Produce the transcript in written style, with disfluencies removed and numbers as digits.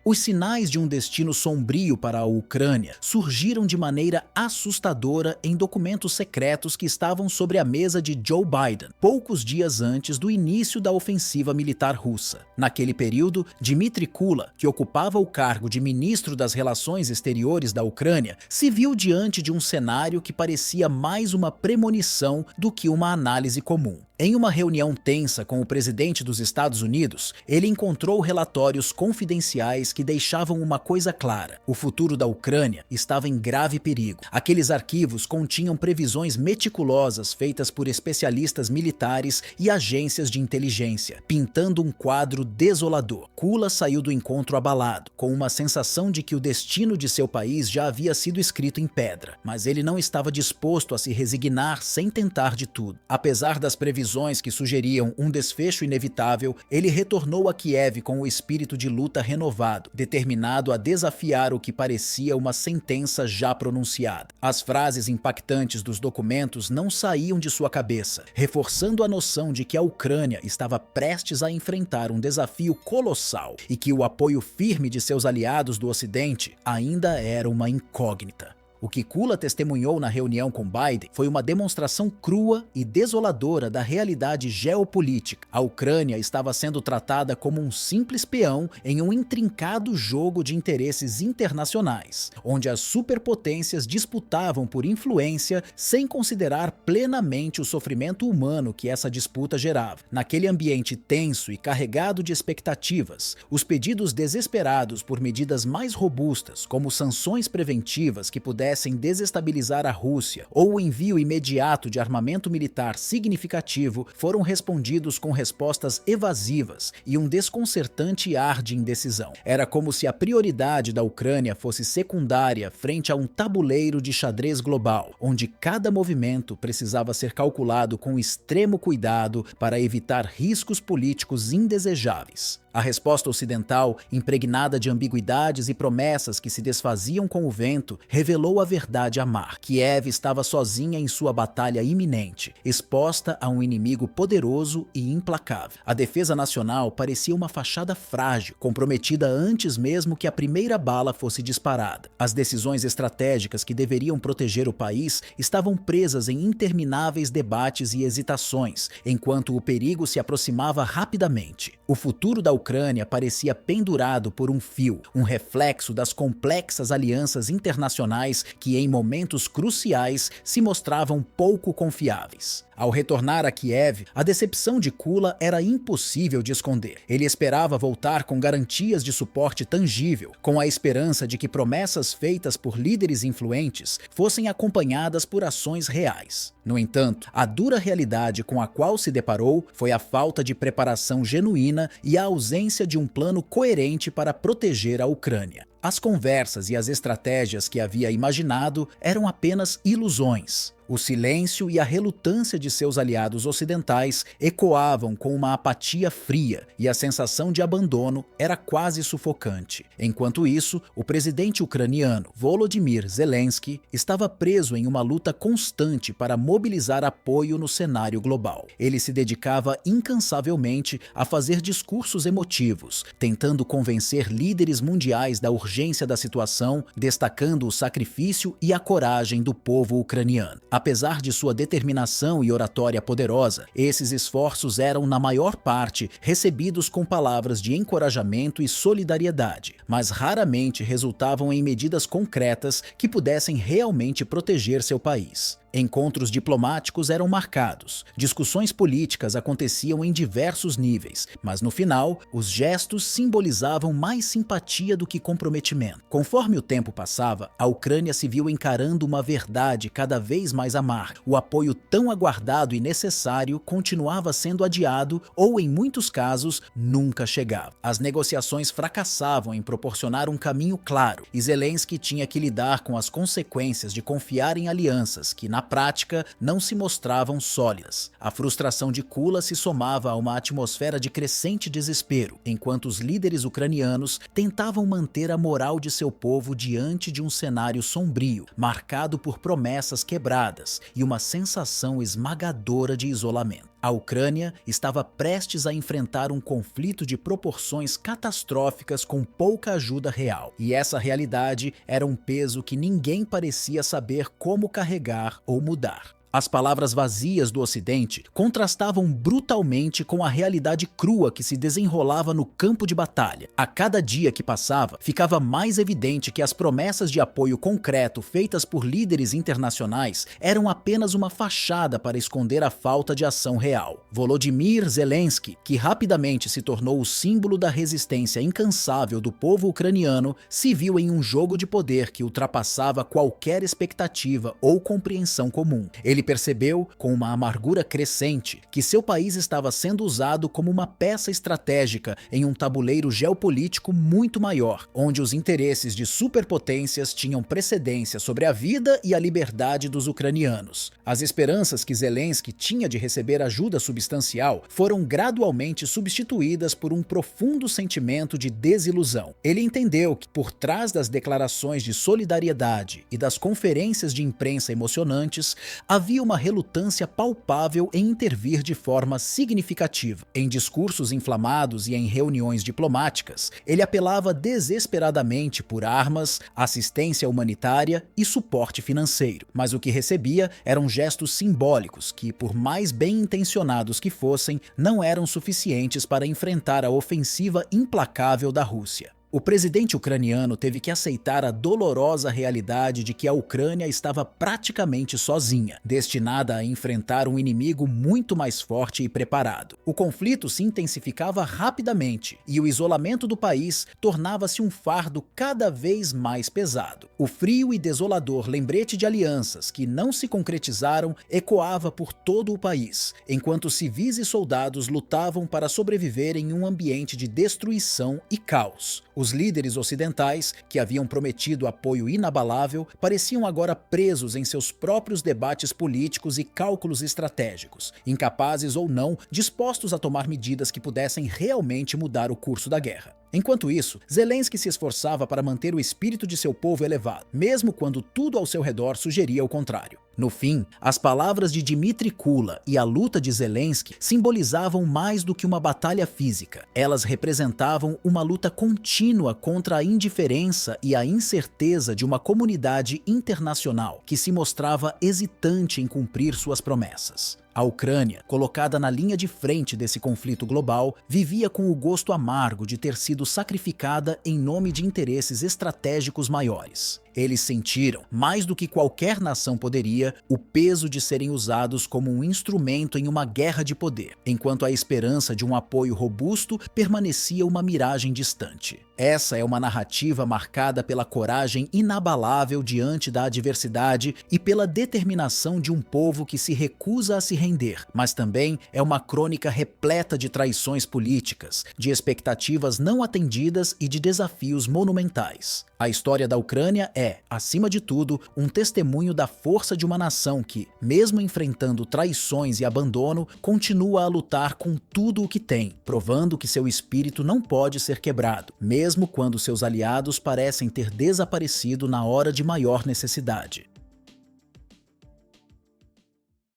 Os sinais de um destino sombrio para a Ucrânia surgiram de maneira assustadora em documentos secretos que estavam sobre a mesa de Joe Biden, poucos dias antes do início da ofensiva militar russa. Naquele período, Dmitry Kula, que ocupava o cargo de ministro das Relações Exteriores da Ucrânia, se viu diante de um cenário que parecia mais uma premonição do que uma análise comum. Em uma reunião tensa com o presidente dos Estados Unidos, ele encontrou relatórios confidenciais que deixavam uma coisa clara: o futuro da Ucrânia estava em grave perigo. Aqueles arquivos continham previsões meticulosas feitas por especialistas militares e agências de inteligência, pintando um quadro desolador. Kula saiu do encontro abalado, com uma sensação de que o destino de seu país já havia sido escrito em pedra, mas ele não estava disposto a se resignar sem tentar de tudo. Apesar das previsões que sugeriam um desfecho inevitável, ele retornou a Kiev com o espírito de luta renovado, determinado a desafiar o que parecia uma sentença já pronunciada. As frases impactantes dos documentos não saíam de sua cabeça, reforçando a noção de que a Ucrânia estava prestes a enfrentar um desafio colossal e que o apoio firme de seus aliados do Ocidente ainda era uma incógnita. O que Kula testemunhou na reunião com Biden foi uma demonstração crua e desoladora da realidade geopolítica. A Ucrânia estava sendo tratada como um simples peão em um intrincado jogo de interesses internacionais, onde as superpotências disputavam por influência sem considerar plenamente o sofrimento humano que essa disputa gerava. Naquele ambiente tenso e carregado de expectativas, os pedidos desesperados por medidas mais robustas, como sanções preventivas que pudessem desestabilizar a Rússia ou o envio imediato de armamento militar significativo, foram respondidos com respostas evasivas e um desconcertante ar de indecisão. Era como se a prioridade da Ucrânia fosse secundária frente a um tabuleiro de xadrez global, onde cada movimento precisava ser calculado com extremo cuidado para evitar riscos políticos indesejáveis. A resposta ocidental, impregnada de ambiguidades e promessas que se desfaziam com o vento, revelou a verdade amarga. Kiev estava sozinha em sua batalha iminente, exposta a um inimigo poderoso e implacável. A defesa nacional parecia uma fachada frágil, comprometida antes mesmo que a primeira bala fosse disparada. As decisões estratégicas que deveriam proteger o país estavam presas em intermináveis debates e hesitações, enquanto o perigo se aproximava rapidamente. O futuro da Ucrânia parecia pendurado por um fio, um reflexo das complexas alianças internacionais que, em momentos cruciais, se mostravam pouco confiáveis. Ao retornar a Kiev, a decepção de Kula era impossível de esconder. Ele esperava voltar com garantias de suporte tangível, com a esperança de que promessas feitas por líderes influentes fossem acompanhadas por ações reais. No entanto, a dura realidade com a qual se deparou foi a falta de preparação genuína e a ausência de um plano coerente para proteger a Ucrânia. As conversas e as estratégias que havia imaginado eram apenas ilusões. O silêncio e a relutância de seus aliados ocidentais ecoavam com uma apatia fria e a sensação de abandono era quase sufocante. Enquanto isso, o presidente ucraniano Volodymyr Zelensky estava preso em uma luta constante para mobilizar apoio no cenário global. Ele se dedicava incansavelmente a fazer discursos emotivos, tentando convencer líderes mundiais da urgência da situação, destacando o sacrifício e a coragem do povo ucraniano. Apesar de sua determinação e oratória poderosa, esses esforços eram, na maior parte, recebidos com palavras de encorajamento e solidariedade, mas raramente resultavam em medidas concretas que pudessem realmente proteger seu país. Encontros diplomáticos eram marcados, discussões políticas aconteciam em diversos níveis, mas no final, os gestos simbolizavam mais simpatia do que comprometimento. Conforme o tempo passava, a Ucrânia se viu encarando uma verdade cada vez mais amarga. O apoio tão aguardado e necessário continuava sendo adiado ou, em muitos casos, nunca chegava. As negociações fracassavam em proporcionar um caminho claro, e Zelensky tinha que lidar com as consequências de confiar em alianças que, na prática, não se mostravam sólidas. A frustração de Kula se somava a uma atmosfera de crescente desespero, enquanto os líderes ucranianos tentavam manter a moral de seu povo diante de um cenário sombrio, marcado por promessas quebradas e uma sensação esmagadora de isolamento. A Ucrânia estava prestes a enfrentar um conflito de proporções catastróficas com pouca ajuda real. E essa realidade era um peso que ninguém parecia saber como carregar ou mudar. As palavras vazias do Ocidente contrastavam brutalmente com a realidade crua que se desenrolava no campo de batalha. A cada dia que passava, ficava mais evidente que as promessas de apoio concreto feitas por líderes internacionais eram apenas uma fachada para esconder a falta de ação real. Volodymyr Zelensky, que rapidamente se tornou o símbolo da resistência incansável do povo ucraniano, se viu em um jogo de poder que ultrapassava qualquer expectativa ou compreensão comum. Ele percebeu, com uma amargura crescente, que seu país estava sendo usado como uma peça estratégica em um tabuleiro geopolítico muito maior, onde os interesses de superpotências tinham precedência sobre a vida e a liberdade dos ucranianos. As esperanças que Zelensky tinha de receber ajuda substancial foram gradualmente substituídas por um profundo sentimento de desilusão. Ele entendeu que, por trás das declarações de solidariedade e das conferências de imprensa emocionantes, havia uma relutância palpável em intervir de forma significativa. Em discursos inflamados e em reuniões diplomáticas, ele apelava desesperadamente por armas, assistência humanitária e suporte financeiro. Mas o que recebia eram gestos simbólicos que, por mais bem intencionados que fossem, não eram suficientes para enfrentar a ofensiva implacável da Rússia. O presidente ucraniano teve que aceitar a dolorosa realidade de que a Ucrânia estava praticamente sozinha, destinada a enfrentar um inimigo muito mais forte e preparado. O conflito se intensificava rapidamente e o isolamento do país tornava-se um fardo cada vez mais pesado. O frio e desolador lembrete de alianças que não se concretizaram ecoava por todo o país, enquanto civis e soldados lutavam para sobreviver em um ambiente de destruição e caos. Os líderes ocidentais, que haviam prometido apoio inabalável, pareciam agora presos em seus próprios debates políticos e cálculos estratégicos, incapazes ou não, dispostos a tomar medidas que pudessem realmente mudar o curso da guerra. Enquanto isso, Zelensky se esforçava para manter o espírito de seu povo elevado, mesmo quando tudo ao seu redor sugeria o contrário. No fim, as palavras de Dmitry Kula e a luta de Zelensky simbolizavam mais do que uma batalha física. Elas representavam uma luta contínua contra a indiferença e a incerteza de uma comunidade internacional que se mostrava hesitante em cumprir suas promessas. A Ucrânia, colocada na linha de frente desse conflito global, vivia com o gosto amargo de ter sido sacrificada em nome de interesses estratégicos maiores. Eles sentiram, mais do que qualquer nação poderia, o peso de serem usados como um instrumento em uma guerra de poder, enquanto a esperança de um apoio robusto permanecia uma miragem distante. Essa é uma narrativa marcada pela coragem inabalável diante da adversidade e pela determinação de um povo que se recusa a se render, mas também é uma crônica repleta de traições políticas, de expectativas não atendidas e de desafios monumentais. A história da Ucrânia é, acima de tudo, um testemunho da força de uma nação que, mesmo enfrentando traições e abandono, continua a lutar com tudo o que tem, provando que seu espírito não pode ser quebrado, mesmo quando seus aliados parecem ter desaparecido na hora de maior necessidade.